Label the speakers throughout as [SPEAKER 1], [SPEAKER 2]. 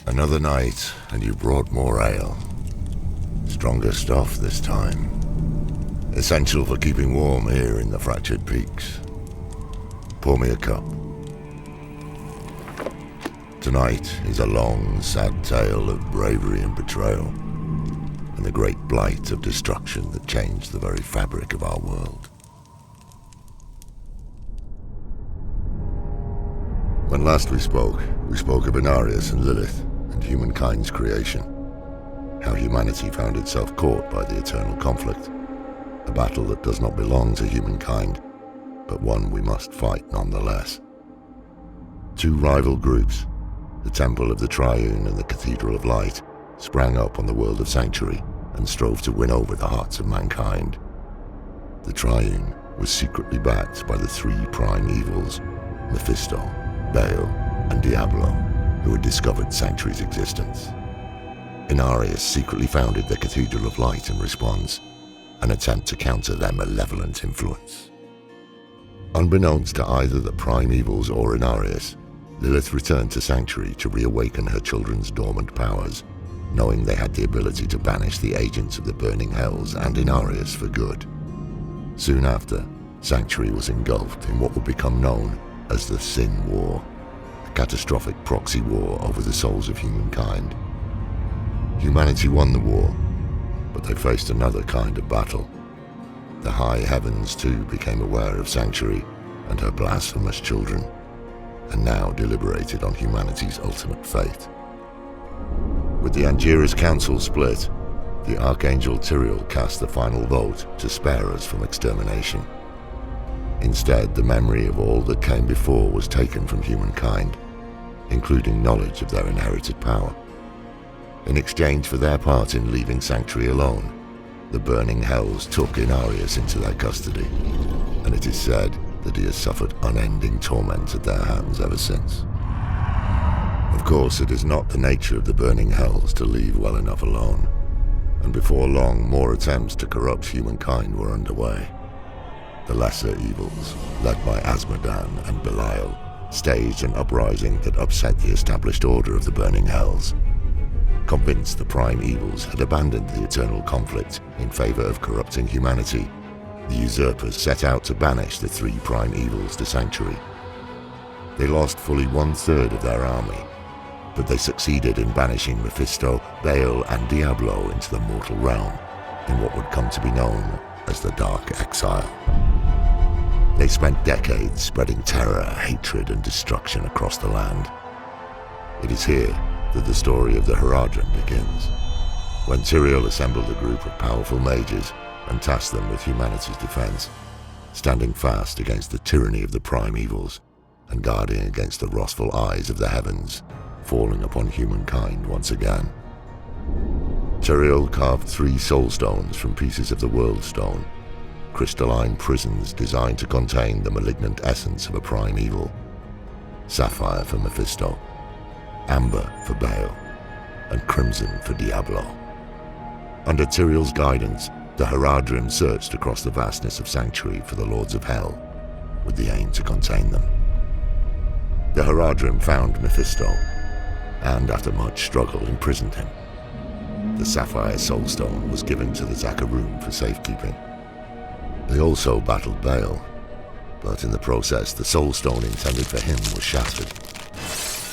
[SPEAKER 1] Another night, and you brought more ale. Stronger stuff this time. Essential for keeping warm here in the fractured peaks. Pour me a cup. Tonight is a long, sad tale of bravery and betrayal, and the great blight of destruction that changed the very fabric of our world. When last we spoke of Inarius and Lilith and humankind's creation. How humanity found itself caught by the eternal conflict. A battle that does not belong to humankind, but one we must fight nonetheless. Two rival groups, the Temple of the Triune and the Cathedral of Light, sprang up on the world of Sanctuary and strove to win over the hearts of mankind. The Triune was secretly backed by the three prime evils, Mephisto, Baal, and Diablo, who had discovered Sanctuary's existence. Inarius secretly founded the Cathedral of Light in response, an attempt to counter their malevolent influence. Unbeknownst to either the prime evils or Inarius, Lilith returned to Sanctuary to reawaken her children's dormant powers, knowing they had the ability to banish the agents of the burning hells and Inarius for good. Soon after, Sanctuary was engulfed in what would become known as the Sin War, a catastrophic proxy war over the souls of humankind. Humanity won the war, but they faced another kind of battle. The high heavens too became aware of Sanctuary and her blasphemous children, and now deliberated on humanity's ultimate fate. With the Angiras Council split, the Archangel Tyrael cast the final vote to spare us from extermination. Instead, the memory of all that came before was taken from humankind, including knowledge of their inherited power. In exchange for their part in leaving Sanctuary alone, the burning hells took Inarius into their custody, and it is said that he has suffered unending torment at their hands ever since. Of course, it is not the nature of the burning hells to leave well enough alone, and before long more attempts to corrupt humankind were underway. The lesser evils, led by Asmodan and Belial, staged an uprising that upset the established order of the burning hells. Convinced the prime evils had abandoned the eternal conflict in favor of corrupting humanity, the usurpers set out to banish the three prime evils to Sanctuary. They lost fully 1/3 of their army, but they succeeded in banishing Mephisto, Baal, and Diablo into the mortal realm, in what would come to be known as the Dark Exile. They spent decades spreading terror, hatred, and destruction across the land. It is here that the story of the Haradrim begins, when Tyrael assembled a group of powerful mages and tasked them with humanity's defense, standing fast against the tyranny of the prime evils and guarding against the wrathful eyes of the heavens, falling upon humankind once again. Tyrael carved 3 soul stones from pieces of the World Stone, crystalline prisons designed to contain the malignant essence of a prime evil. Sapphire for Mephisto, Amber for Baal, and Crimson for Diablo. Under Tyrael's guidance, the Haradrim searched across the vastness of Sanctuary for the Lords of Hell, with the aim to contain them. The Haradrim found Mephisto, and after much struggle imprisoned him. The Sapphire Soulstone was given to the Zakarum for safekeeping. They also battled Baal, but in the process the Soulstone intended for him was shattered.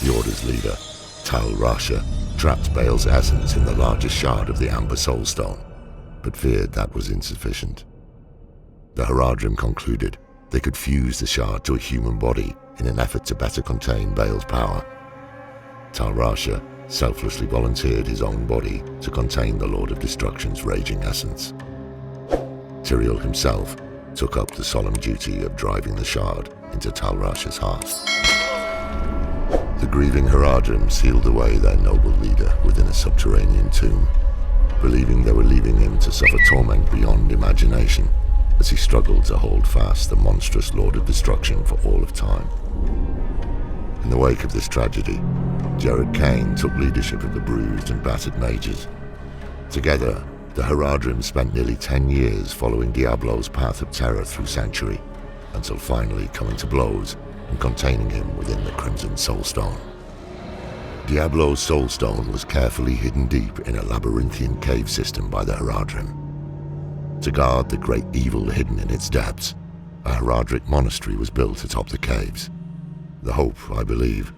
[SPEAKER 1] The Order's leader, Tal Rasha, trapped Baal's essence in the largest shard of the Amber Soulstone, but feared that was insufficient. The Haradrim concluded they could fuse the shard to a human body in an effort to better contain Baal's power. Tal Rasha selflessly volunteered his own body to contain the Lord of Destruction's raging essence. Tyrael himself took up the solemn duty of driving the shard into Tal Rasha's heart. The grieving Haradrim sealed away their noble leader within a subterranean tomb, believing they were leaving him to suffer torment beyond imagination as he struggled to hold fast the monstrous Lord of Destruction for all of time. In the wake of this tragedy, Jared Kane took leadership of the bruised and battered mages. Together, the Haradrim spent nearly 10 years following Diablo's path of terror through Sanctuary, until finally coming to blows and containing him within the Crimson Soulstone. Diablo's soulstone was carefully hidden deep in a labyrinthian cave system by the Haradrim. To guard the great evil hidden in its depths, a Haradric monastery was built atop the caves. The hope, I believe,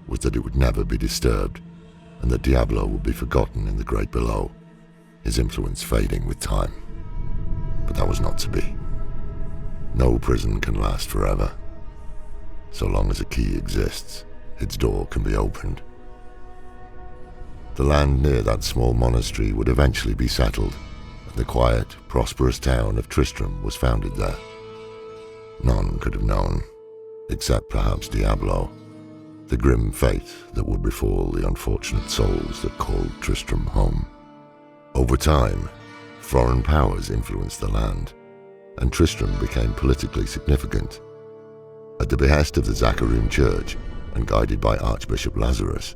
[SPEAKER 1] was that it would never be disturbed, and that Diablo would be forgotten in the great below, his influence fading with time. But that was not to be. No prison can last forever. So long as a key exists, its door can be opened. The land near that small monastery would eventually be settled, and the quiet, prosperous town of Tristram was founded there. None could have known, except perhaps Diablo, the grim fate that would befall the unfortunate souls that called Tristram home. Over time, foreign powers influenced the land, and Tristram became politically significant. At the behest of the Zakharum Church, and guided by Archbishop Lazarus,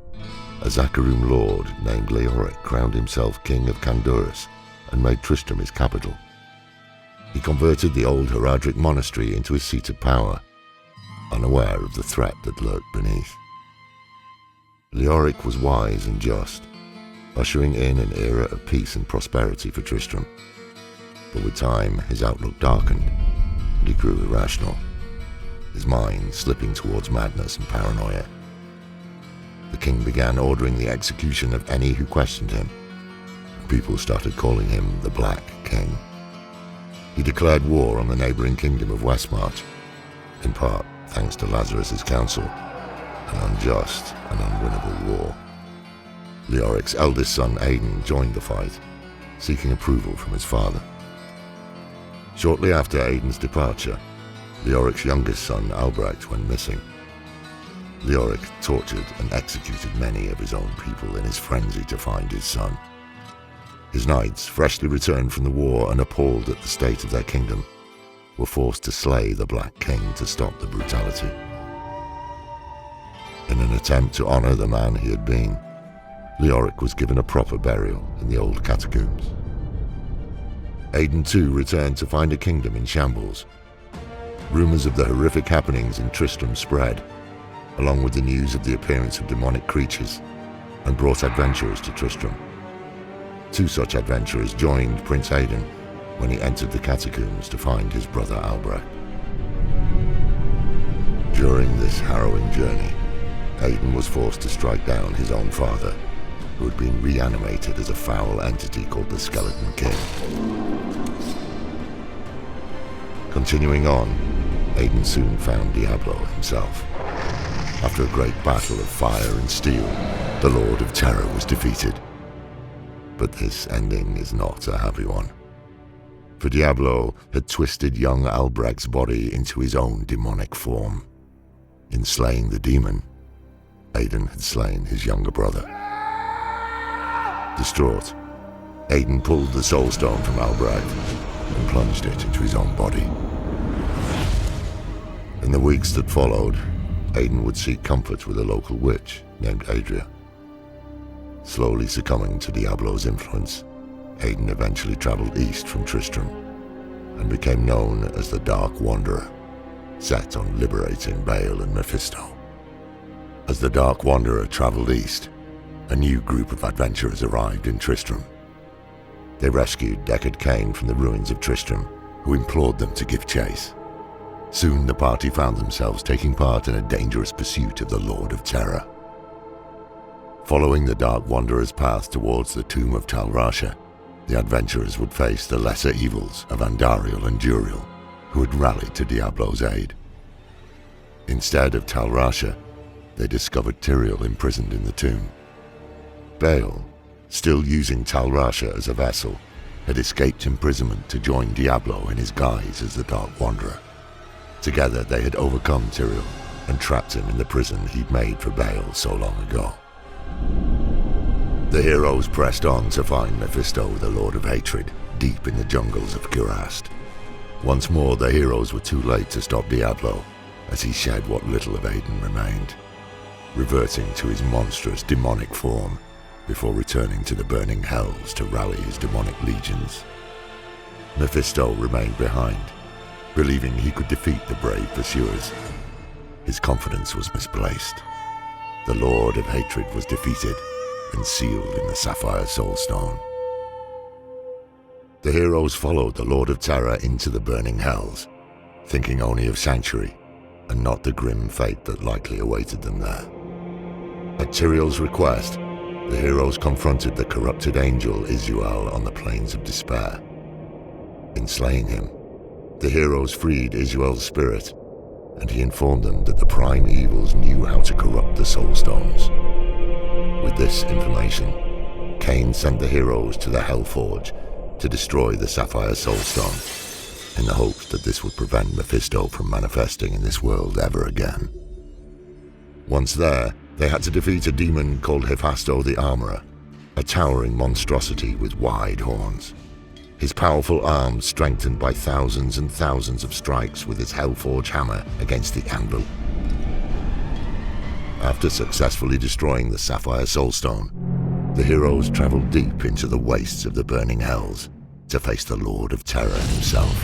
[SPEAKER 1] a Zakharum lord named Leoric crowned himself king of Kandurus and made Tristram his capital. He converted the old Haradric monastery into his seat of power, unaware of the threat that lurked beneath. Leoric was wise and just, ushering in an era of peace and prosperity for Tristram. But with time, his outlook darkened, and he grew irrational, his mind slipping towards madness and paranoia. The king began ordering the execution of any who questioned him, and people started calling him the Black King. He declared war on the neighboring kingdom of Westmarch, in part thanks to Lazarus's counsel, an unjust and unwinnable war. Leoric's eldest son Aidan joined the fight, seeking approval from his father. Shortly after Aidan's departure, Leoric's youngest son Albrecht went missing. Leoric tortured and executed many of his own people in his frenzy to find his son. His knights, freshly returned from the war and appalled at the state of their kingdom, were forced to slay the Black King to stop the brutality. In an attempt to honor the man he had been, Leoric was given a proper burial in the old catacombs. Aidan too returned to find a kingdom in shambles. Rumors of the horrific happenings in Tristram spread, along with the news of the appearance of demonic creatures, and brought adventurers to Tristram. 2 such adventurers joined Prince Aidan when he entered the catacombs to find his brother Albrecht. During this harrowing journey, Aidan was forced to strike down his own father, who had been reanimated as a foul entity called the Skeleton King. Continuing on, Aidan soon found Diablo himself. After a great battle of fire and steel, the Lord of Terror was defeated. But this ending is not a happy one. For Diablo had twisted young Albrecht's body into his own demonic form. In slaying the demon, Aidan had slain his younger brother. Distraught, Aidan pulled the soul stone from Albrecht and plunged it into his own body. In the weeks that followed, Aidan would seek comfort with a local witch named Adria. Slowly succumbing to Diablo's influence, Aidan eventually traveled east from Tristram and became known as the Dark Wanderer, set on liberating Baal and Mephisto. As the Dark Wanderer traveled east, a new group of adventurers arrived in Tristram. They rescued Deckard Cain from the ruins of Tristram, who implored them to give chase. Soon the party found themselves taking part in a dangerous pursuit of the Lord of Terror. Following the Dark Wanderer's path towards the tomb of Tal Rasha, the adventurers would face the lesser evils of Andariel and Duriel, who had rallied to Diablo's aid. Instead of Tal Rasha, they discovered Tyrael imprisoned in the tomb. Baal, still using Tal Rasha as a vessel, had escaped imprisonment to join Diablo in his guise as the Dark Wanderer. Together they had overcome Tyrael and trapped him in the prison he'd made for Baal so long ago. The heroes pressed on to find Mephisto, the Lord of Hatred, deep in the jungles of Kurast. Once more the heroes were too late to stop Diablo, as he shed what little of Aidan remained, reverting to his monstrous demonic form before returning to the burning hells to rally his demonic legions. Mephisto remained behind, believing he could defeat the brave pursuers. His confidence was misplaced. the Lord of Hatred was defeated and sealed in the Sapphire Soulstone. The heroes followed the Lord of Terror into the burning hells, thinking only of sanctuary and not the grim fate that likely awaited them there. At Tyrael's request, the heroes confronted the corrupted angel Isuel on the Plains of Despair. In slaying him, the heroes freed Isuel's spirit, and he informed them that the prime evils knew how to corrupt the Soulstones. With this information, Cain sent the heroes to the Hellforge to destroy the Sapphire Soulstone, in the hopes that this would prevent Mephisto from manifesting in this world ever again. Once there, they had to defeat a demon called Hephasto the Armorer, a towering monstrosity with wide horns. His powerful arms strengthened by thousands and thousands of strikes with his Hellforge hammer against the anvil. After successfully destroying the Sapphire Soulstone, the heroes traveled deep into the wastes of the burning hells to face the Lord of Terror himself.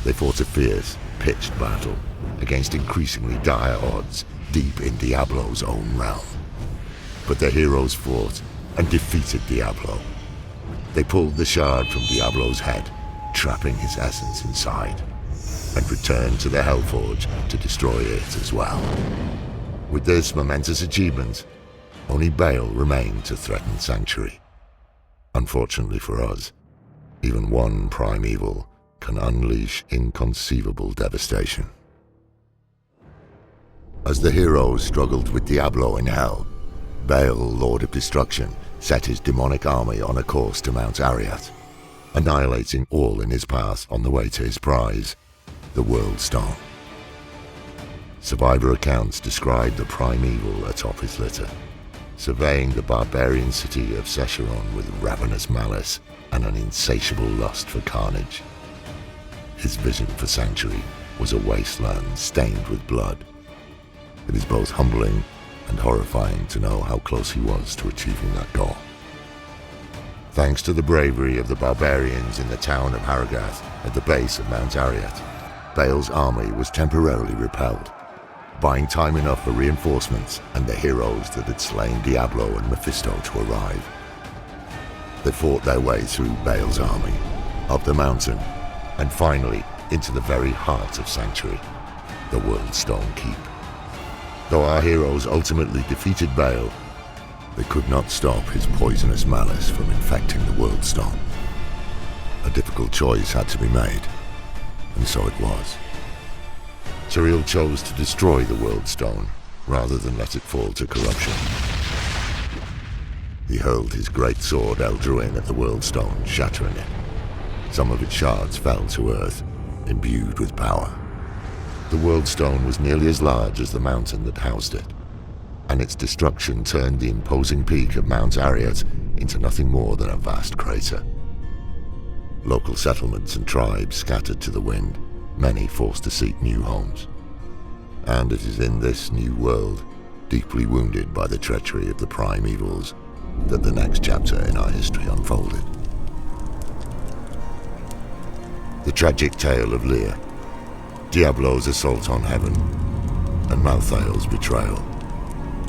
[SPEAKER 1] They fought a fierce, pitched battle against increasingly dire odds deep in Diablo's own realm. But the heroes fought and defeated Diablo. They pulled the shard from Diablo's head, trapping his essence inside, and returned to the Hellforge to destroy it as well. With this momentous achievement, only Baal remained to threaten Sanctuary. Unfortunately for us, even one prime evil can unleash inconceivable devastation. As the heroes struggled with Diablo in Hell, Baal, Lord of Destruction, set his demonic army on a course to Mount Arreat, annihilating all in his path on the way to his prize, the World Stone. Survivor accounts describe the prime evil atop his litter, surveying the barbarian city of Secheron with ravenous malice and an insatiable lust for carnage. His vision for Sanctuary was a wasteland stained with blood. It is both humbling and horrifying to know how close he was to achieving that goal. Thanks to the bravery of the barbarians in the town of Harrogath at the base of Mount Arreat, Baal's army was temporarily repelled, buying time enough for reinforcements and the heroes that had slain Diablo and Mephisto to arrive. They fought their way through Baal's army, up the mountain, and finally into the very heart of Sanctuary, the World Stone Keep. Though our heroes ultimately defeated Baal, they could not stop his poisonous malice from infecting the World Stone. A difficult choice had to be made, and so it was. Tyrael chose to destroy the World Stone rather than let it fall to corruption. He hurled his great sword Eldruin at the World Stone, shattering it. Some of its shards fell to earth, imbued with power. The World Stone was nearly as large as the mountain that housed it, and its destruction turned the imposing peak of Mount Arreat into nothing more than a vast crater. Local settlements and tribes scattered to the wind, many forced to seek new homes. And it is in this new world, deeply wounded by the treachery of the prime evils, that the next chapter in our history unfolded. The tragic tale of Lear, Diablo's assault on heaven, and Malthael's betrayal,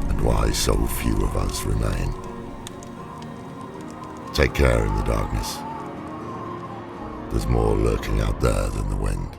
[SPEAKER 1] and why so few of us remain. Take care in the darkness. There's more lurking out there than the wind.